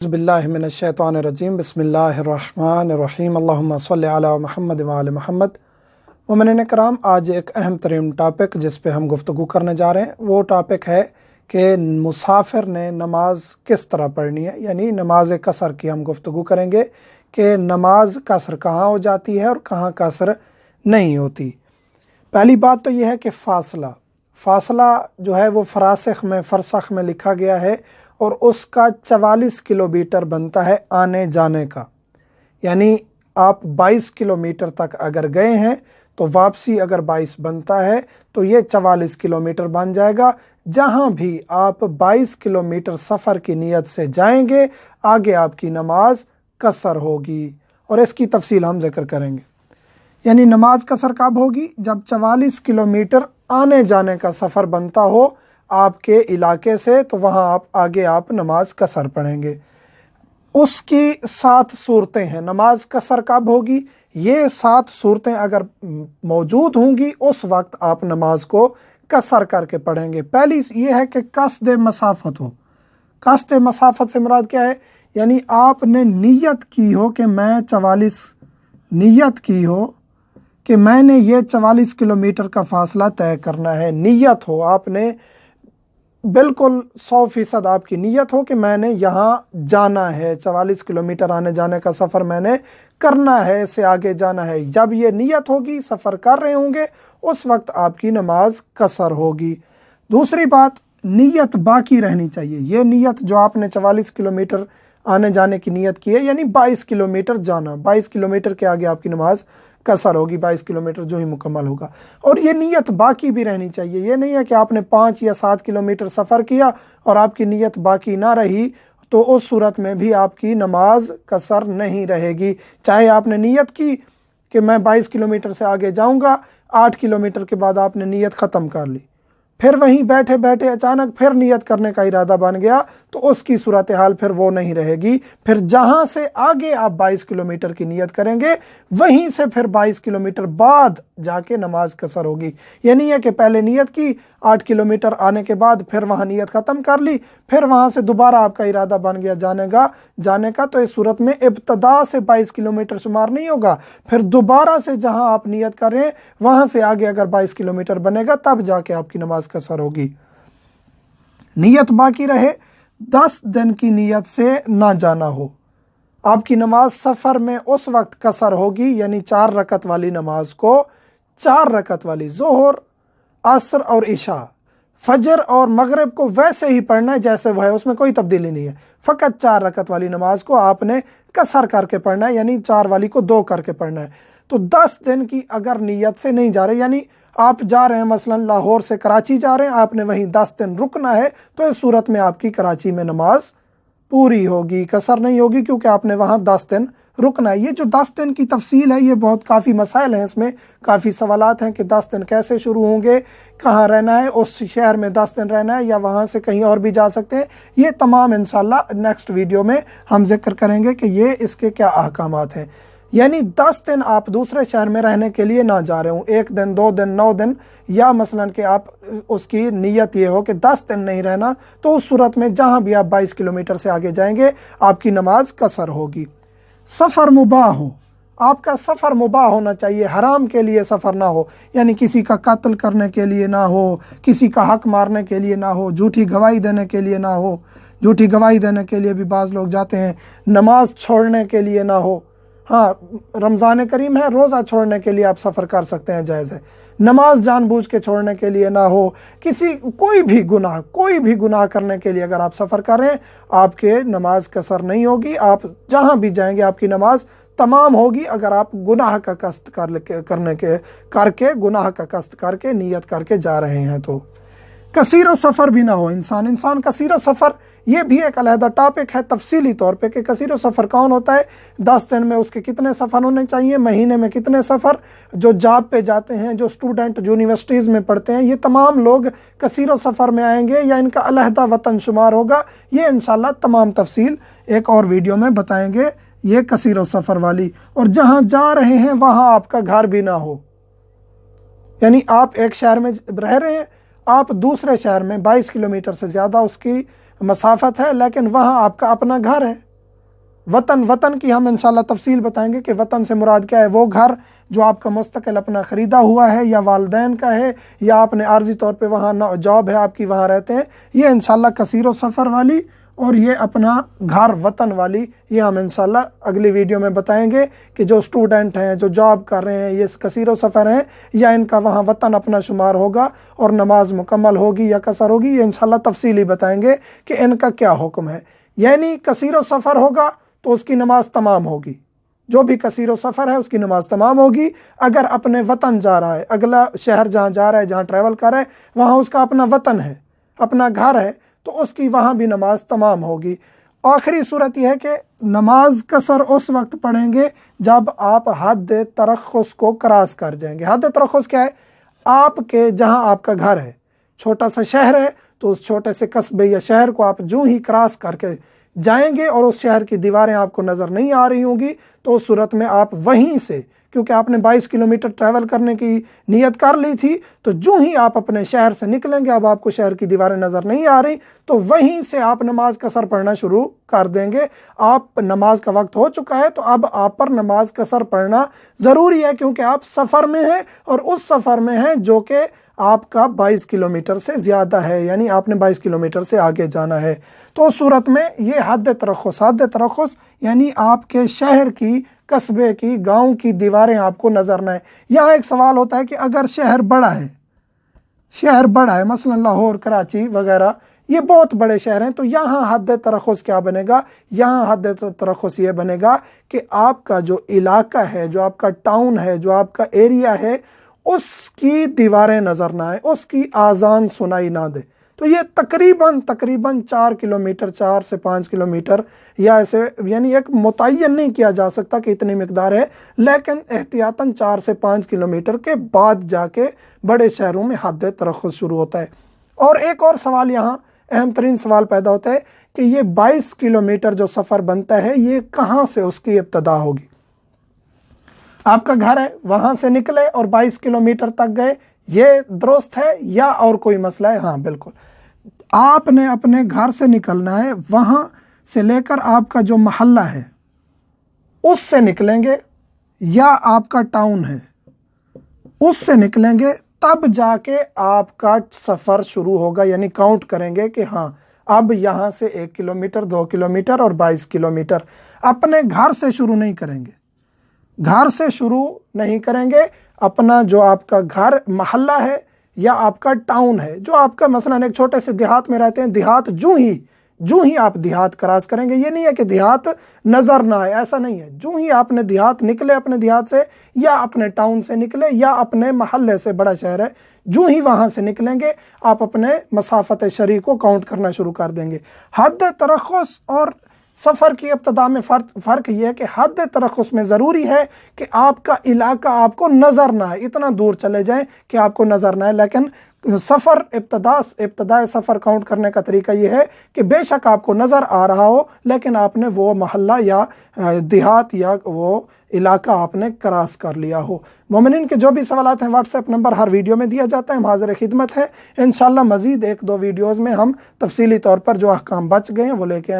बिल्लाहि मिनश्शैतानिर्रजीम बिस्मिल्लाहिर्रहमानिर्रहीम अल्लाहुम्मा सल्लि अला मुहम्मद व आले मुहम्मद। मोमिनीन कराम, आज एक अहम तरीन टॉपिक जिस पे हम गुफ्तगू करने जा रहे हैं वो टॉपिक है कि मुसाफिर ने नमाज किस तरह पढ़नी है, यानी नमाज कसर की हम गुफ्तगू करेंगे कि नमाज कसर कहाँ हो जाती है और कहाँ कसर नहीं होती। पहली बात तो यह है कि फ़ासला जो है वो फ़रसख में लिखा गया है और उसका 44 किलोमीटर बनता है आने जाने का, यानी आप 22 किलोमीटर तक अगर गए हैं तो वापसी अगर 22 बनता है तो ये 44 किलोमीटर बन जाएगा। जहाँ भी आप 22 किलोमीटर सफ़र की नीयत से जाएंगे आगे आपकी नमाज कसर होगी और इसकी तफसील हम जिक्र करेंगे। यानी नमाज कसर कब होगी? जब 44 किलोमीटर आने जाने का सफ़र बनता हो आपके इलाके से, तो वहाँ आप नमाज कसर पढ़ेंगे। उसकी 7 सूरतें हैं। नमाज कसर कब होगी? ये 7 सूरतें अगर मौजूद होंगी उस वक्त आप नमाज को कसर करके पढ़ेंगे। पहली ये है कि कसद मसाफत हो। कसद मसाफत से मुराद क्या है? यानी आपने नीयत की हो कि मैंने ये 44 किलोमीटर का फासला तय करना है। नीयत हो, आपने बिल्कुल 100% आपकी नीयत हो कि मैंने यहाँ जाना है, 44 किलोमीटर आने जाने का सफ़र मैंने करना है, इससे आगे जाना है। जब ये नीयत होगी, सफ़र कर रहे होंगे, उस वक्त आपकी नमाज कसर होगी। दूसरी बात, नीयत बाकी रहनी चाहिए। ये नीयत जो आपने 44 किलोमीटर आने जाने की नीयत की है, यानी 22 किलोमीटर जाना, 22 किलोमीटर के आगे आपकी नमाज कसर होगी, 22 किलोमीटर जो ही मुकम्मल होगा। और ये नीयत बाकी भी रहनी चाहिए। ये नहीं है कि आपने 5 या 7 किलोमीटर सफ़र किया और आपकी नीयत बाकी ना रही, तो उस सूरत में भी आपकी नमाज कसर नहीं रहेगी। चाहे आपने नीयत की कि मैं 22 किलोमीटर से आगे जाऊंगा, 8 किलोमीटर के बाद आपने नीयत ख़त्म कर ली, फिर वहीं बैठे बैठे अचानक फिर नियत करने का इरादा बन गया, तो उसकी सूरत हाल फिर वो नहीं रहेगी। फिर जहाँ से आगे आप 22 किलोमीटर की नियत करेंगे वहीं से फिर 22 किलोमीटर बाद जाके नमाज कसर होगी। ये नहीं है कि पहले नियत की, 8 किलोमीटर आने के बाद फिर वहाँ नियत ख़त्म कर ली, फिर वहाँ से दोबारा आपका इरादा बन गया जाने का, तो इस सूरत में इब्तदा से 22 किलोमीटर शुमार नहीं होगा। फिर दोबारा से जहाँ आप नियत करें वहाँ से आगे अगर 22 किलोमीटर बनेगा तब जाके आपकी नमाज कसर होगी। नियत बाकी रहे, 10 दिन की नियत से ना जाना हो, आपकी नमाज सफ़र में उस वक्त कसर होगी। यानी 4 रकत वाली नमाज को 4 रकत वाली, ज़ोहर, असर और इशा, फजर और मगरिब को वैसे ही पढ़ना है जैसे वह है, उसमें कोई तब्दीली नहीं है। फ़कत 4 रकत वाली नमाज को आपने कसर करके पढ़ना है, यानी 4 वाली को 2 करके पढ़ना है। तो 10 दिन की अगर नियत से नहीं जा रहे, यानी आप जा रहे हैं मसलन लाहौर से कराची जा रहे हैं, आपने वहीं 10 दिन रुकना है, तो इस सूरत में आपकी कराची में नमाज पूरी होगी, कसर नहीं होगी, क्योंकि आपने वहाँ 10 दिन रुकना है। ये जो 10 दिन की तफसील है, ये बहुत काफ़ी मसाइल हैं, इसमें काफ़ी सवालात हैं कि 10 दिन कैसे शुरू होंगे, कहाँ रहना है, उस शहर में 10 दिन रहना है या वहाँ से कहीं और भी जा सकते हैं। ये तमाम इंशाल्लाह नेक्स्ट वीडियो में हम जिक्र करेंगे कि ये इसके क्या अहकामात हैं। यानी 10 दिन आप दूसरे शहर में रहने के लिए ना जा रहे हो, 1 दिन, 2 दिन, 9 दिन, या मसलन कि आप उसकी नीयत ये हो कि 10 दिन नहीं रहना, तो उस सूरत में जहाँ भी आप 22 किलोमीटर से आगे जाएंगे आपकी नमाज कसर होगी। सफ़र मुबाह हो, आपका सफ़र मुबाह होना चाहिए, हराम के लिए सफ़र ना हो, यानी किसी का कत्ल करने के लिए ना हो, किसी का हक मारने के लिए ना हो, झूठी गवाही देने के लिए ना हो। झूठी गवाही देने के लिए भी बाज़ लोग जाते हैं, नमाज छोड़ने के लिए ना हो। हाँ, रमज़ान करीम है, रोज़ा छोड़ने के लिए आप सफ़र कर सकते हैं, जायज़ है। नमाज जानबूझ के छोड़ने के लिए ना हो, कोई भी गुनाह करने के लिए अगर आप सफ़र करें आपके नमाज कसर नहीं होगी। आप जहाँ भी जाएंगे आपकी नमाज तमाम होगी अगर आप गुनाह का कस्त करके नियत करके जा रहे हैं। तो कसीर सफ़र भी ना हो, इंसान कसीर सफ़र, ये भी एक अलहदा टॉपिक है तफसीली तौर पे कि कसीर सफ़र कौन होता है, 10 दिन में उसके कितने सफ़र होने चाहिए, महीने में कितने सफ़र, जो जॉब पे जाते हैं, जो स्टूडेंट यूनिवर्सिटीज़ में पढ़ते हैं, ये तमाम लोग कसीर सफ़र में आएंगे या इनका अलहदा वतन शुमार होगा। ये इंशाल्लाह तमाम तफसील एक और वीडियो में बताएंगे, ये कसीर सफ़र वाली। और जहाँ जा रहे हैं वहाँ आपका घर भी ना हो, यानी आप एक शहर में रह रहे हैं, आप दूसरे शहर में 22 किलोमीटर से ज़्यादा उसकी मसाफत है, लेकिन वहाँ आपका अपना घर है, वतन, वतन की हम इंशाल्लाह तफसील बताएंगे कि वतन से मुराद क्या है। वो घर जो आपका मुस्तकिल अपना ख़रीदा हुआ है या वालिदैन का है या आपने आर्जी तौर पे वहाँ जॉब है आपकी, वहाँ रहते हैं, ये इंशाल्लाह कसीरो सफ़र वाली, और ये अपना घर वतन वाली, ये हम इंशाल्लाह अगली वीडियो में बताएंगे कि जो स्टूडेंट हैं, जो जॉब कर रहे हैं, ये कसीरो सफ़र हैं या इनका वहाँ वतन अपना शुमार होगा और नमाज मुकम्मल होगी या कसर होगी, ये इंशाल्लाह तफसीली बताएंगे कि इनका क्या हुक्म है। यानी कसीरो सफ़र होगा तो उसकी नमाज तमाम होगी, जो भी कसीरो सफ़र है उसकी नमाज तमाम होगी। अगर अपने वतन जा रहा है, अगला शहर जहाँ जा रहा है, जहाँ ट्रैवल कर रहा है, वहाँ उसका अपना वतन है, अपना घर है, तो उसकी वहाँ भी नमाज तमाम होगी। आखिरी सूरत यह है कि नमाज कसर उस वक्त पढ़ेंगे जब आप हद तरख्खुस को क्रॉस कर जाएंगे। हद तरख्खुस क्या है? आपके जहाँ आपका घर है, छोटा सा शहर है, तो उस छोटे से कस्बे या शहर को आप जो ही क्रॉस करके जाएंगे और उस शहर की दीवारें आपको नज़र नहीं आ रही होंगी, तो उस सूरत में आप वहीं से, क्योंकि आपने 22 किलोमीटर ट्रैवल करने की नीयत कर ली थी, तो जो ही आप अपने शहर से निकलेंगे, अब आपको शहर की दीवारें नज़र नहीं आ रही, तो वहीं से आप नमाज कसर पढ़ना शुरू कर देंगे। आप नमाज का वक्त हो चुका है, तो अब आप पर नमाज कसर पढ़ना ज़रूरी है, क्योंकि आप सफ़र में हैं और उस सफ़र में हैं जो कि आपका 22 किलोमीटर से ज़्यादा है, यानी आपने 22 किलोमीटर से आगे जाना है। तो उस सूरत में ये हद तरख्खुस यानी आपके शहर की, कस्बे की, गांव की दीवारें आपको नज़र न आए। यहाँ एक सवाल होता है कि अगर शहर बड़ा है, मसलन लाहौर, कराची वगैरह, ये बहुत बड़े शहर हैं, तो यहाँ हद तरख्खुस क्या बनेगा? यहाँ हद तरख्खुस ये बनेगा कि आपका जो इलाका है, जो आपका टाउन है, जो आपका एरिया है, उसकी दीवारें नज़र ना आए, उसकी आज़ान सुनाई ना दे। तो ये तकरीबन 4 किलोमीटर, 4 से 5 किलोमीटर या ऐसे, यानी एक मुतय्यन नहीं किया जा सकता कि इतनी मिकदार है, लेकिन एहतियातन 4 से 5 किलोमीटर के बाद जाके बड़े शहरों में हद तरख्खुस शुरू होता है। और एक और सवाल यहाँ अहम तरीन सवाल पैदा होता है कि ये 22 किलोमीटर जो सफ़र बनता है, ये कहाँ से उसकी इब्तदा होगी? आपका घर है, वहाँ से निकले और 22 किलोमीटर तक गए, ये दुरुस्त है या और कोई मसला है? हाँ बिल्कुल, आपने अपने घर से निकलना है, वहाँ से लेकर आपका जो महल्ला है उससे निकलेंगे, या आपका टाउन है उससे निकलेंगे, तब जाके आपका सफ़र शुरू होगा। यानी काउंट करेंगे कि हाँ अब यहाँ से 1 किलोमीटर, 2 किलोमीटर और 22 किलोमीटर। अपने घर से शुरू नहीं करेंगे, अपना जो आपका घर महल्ला है या आपका टाउन है, जो आपका मसलन एक छोटे से देहात में रहते हैं, देहात जो ही आप देहात क्रॉस करेंगे, ये नहीं है कि देहात नज़र ना आए, ऐसा नहीं है। जो ही आपने देहात निकले, अपने देहात से या अपने टाउन से निकले या अपने महल्ले से, बड़ा शहर है, जो ही वहाँ से निकलेंगे आप अपने मसाफत शरई को काउंट करना शुरू कर देंगे। हद तरख्खुस और सफ़र की इब्तदा में फ़र्क ये है कि हद तरख्खुस में ज़रूरी है कि आपका इलाका आपको नज़र ना आए, इतना दूर चले जाएं कि आपको नज़र ना आए। लेकिन सफ़र इब्तदा सफ़र काउंट करने का तरीका ये है कि बेशक आपको नज़र आ रहा हो, लेकिन आपने वो महल्ला या देहात या वो इलाका आपने क्रॉस कर लिया हो। मोमिनीन के जो भी सवालात हैं, व्हाट्सएप नंबर हर वीडियो में दिया जाता है, हम हाज़िर खिदमत है। इंशाल्लाह मज़ीद 1-2 वीडियोज़ में हम तफसीली तौर पर जो अहकाम बच गए हैं वो लेके आएंगे।